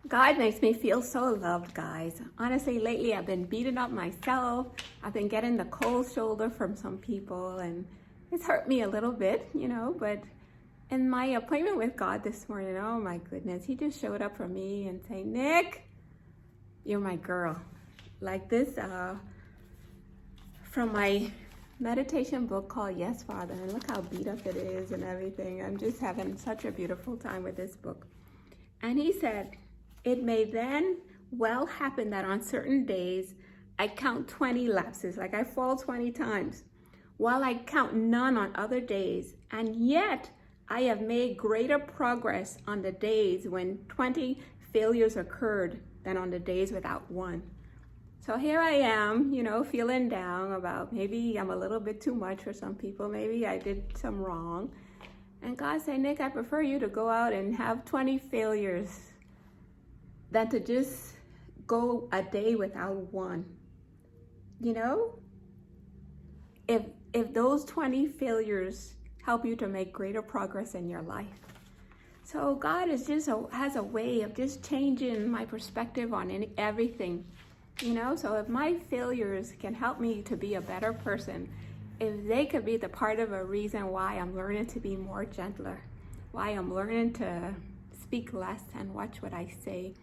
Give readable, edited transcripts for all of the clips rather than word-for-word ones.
God makes me feel so loved, guys. Honestly, lately I've been beating up myself. I've been getting the cold shoulder from some people, and it's hurt me a little bit, but in my appointment with God this morning, oh my goodness, he just showed up for me and saying, Nick, you're my girl. Like this from my meditation book called Yes, Father. And look how beat up it is and everything. I'm just having such a beautiful time with this book. And he said, it may then well happen that on certain days, I count 20 lapses, like I fall 20 times, while I count none on other days. And yet I have made greater progress on the days when 20 failures occurred than on the days without one. So here I am, feeling down about maybe I'm a little bit too much for some people. Maybe I did some wrong. And God said, Nick, I prefer you to go out and have 20 failures than to just go a day without one. If those 20 failures help you to make greater progress in your life. So God has a way of just changing my perspective on everything. So if my failures can help me to be a better person, if they could be the part of a reason why I'm learning to be more gentler, why I'm learning to speak less and watch what I say,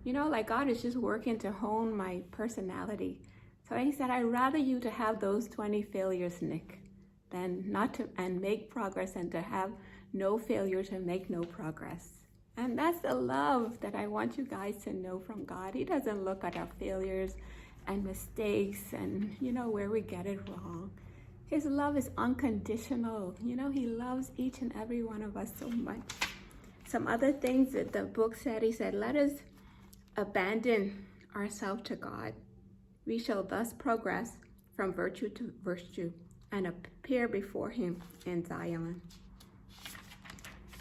like God is just working to hone my personality. So he said, I'd rather you to have those 20 failures, Nick, than not to and make progress, and to have no failures and make no progress. And that's the love that I want you guys to know from God. He doesn't look at our failures and mistakes and, where we get it wrong. His love is unconditional. He loves each and every one of us so much. Some other things that the book said, he said, let us abandon ourselves to God. We shall thus progress from virtue to virtue and appear before him in Zion.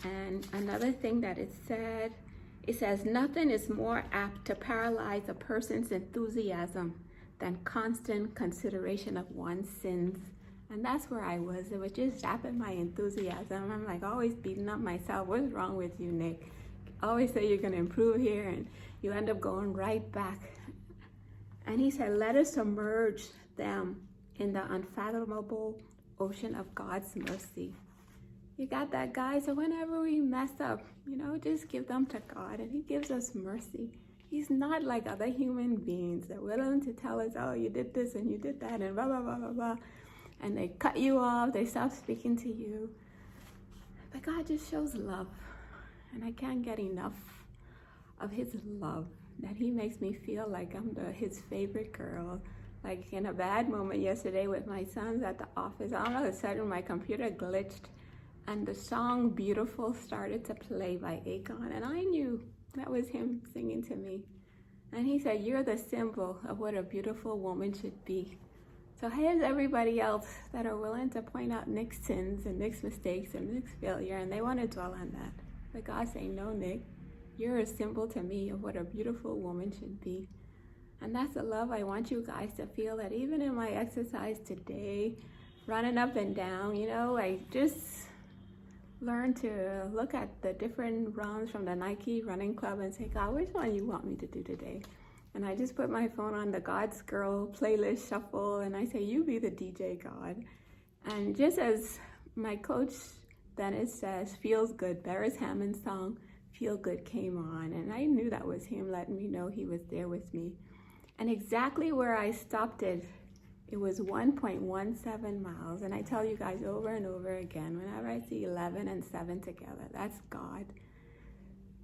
And another thing that it says, nothing is more apt to paralyze a person's enthusiasm than constant consideration of one's sins. And that's where I was. It was just zapping my enthusiasm. I'm like always beating up myself. What's wrong with you, Nick? Always say you're going to improve here, and you end up going right back. And he said, let us submerge them in the unfathomable ocean of God's mercy. You got that, guys? So whenever we mess up, just give them to God, and he gives us mercy. He's not like other human beings that are willing to tell us, oh, you did this and you did that and blah, blah, blah, blah, blah. And they cut you off, they stop speaking to you. But God just shows love. And I can't get enough of his love, that he makes me feel like I'm his favorite girl. Like in a bad moment yesterday with my sons at the office, all of a sudden my computer glitched and the song Beautiful started to play by Akon. And I knew that was him singing to me. And he said, you're the symbol of what a beautiful woman should be. So here's everybody else that are willing to point out Nick's sins and Nick's mistakes and Nick's failure, and they want to dwell on that. But God saying, no, Nick, you're a symbol to me of what a beautiful woman should be. And that's the love I want you guys to feel, that even in my exercise today, running up and down, I just learned to look at the different runs from the Nike running club and say, God, which one you want me to do today? And I just put my phone on the God's Girl playlist shuffle, and I say, you be the DJ, God. And just as my coach Dennis says, feels good, Beres Hammond's song, Feel Good, came on. And I knew that was him letting me know he was there with me. And exactly where I stopped it was 1.17 miles. And I tell you guys over and over again, whenever I see 11 and 7 together, that's God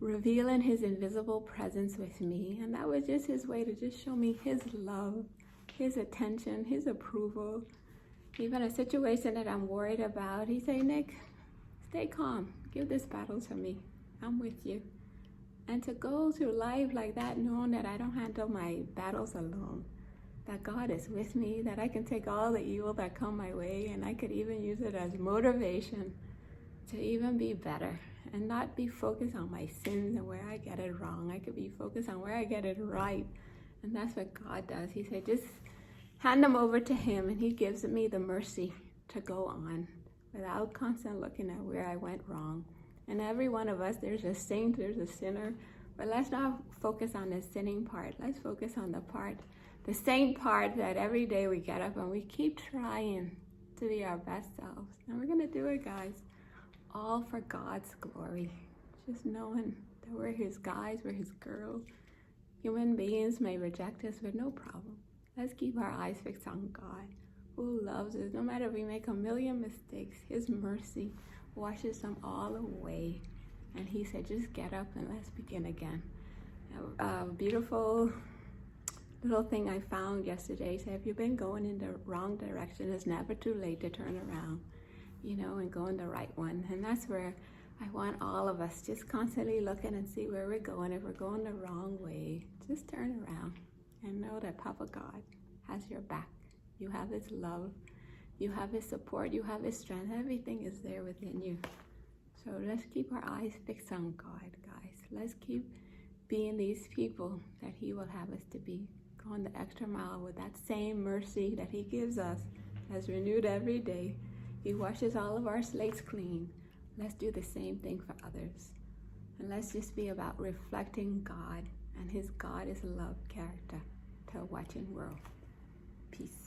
revealing his invisible presence with me. And that was just his way to just show me his love, his attention, his approval. Even a situation that I'm worried about, he say, Nick, stay calm. Give this battle to me. I'm with you. And to go through life like that, knowing that I don't handle my battles alone, that God is with me, that I can take all the evil that come my way, and I could even use it as motivation to even be better and not be focused on my sins and where I get it wrong. I could be focused on where I get it right. And that's what God does. He said, just hand them over to him, and he gives me the mercy to go on without constantly looking at where I went wrong. And every one of us, there's a saint, there's a sinner, But let's not focus on the sinning part. Let's focus on the same part that every day we get up and we keep trying to be our best selves. And we're going to do it, guys, all for God's glory. Just knowing that we're his guys, we're his girls. Human beings may reject us, but no problem. Let's keep our eyes fixed on God, who loves us. No matter if we make a million mistakes, his mercy washes them all away. And he said, just get up and let's begin again. A beautiful little thing I found yesterday said, if you've been going in the wrong direction, it's never too late to turn around, and go in the right one. And that's where I want all of us just constantly looking and see where we're going. If we're going the wrong way, just turn around and know that Papa God has your back. You have his love, you have his support, you have his strength. Everything is there within you. So let's keep our eyes fixed on God, guys. Let's keep being these people that he will have us to be. Going the extra mile with that same mercy that he gives us, as renewed every day. He washes all of our slates clean. Let's do the same thing for others. And let's just be about reflecting God, and his God is love character to a watching world. Peace.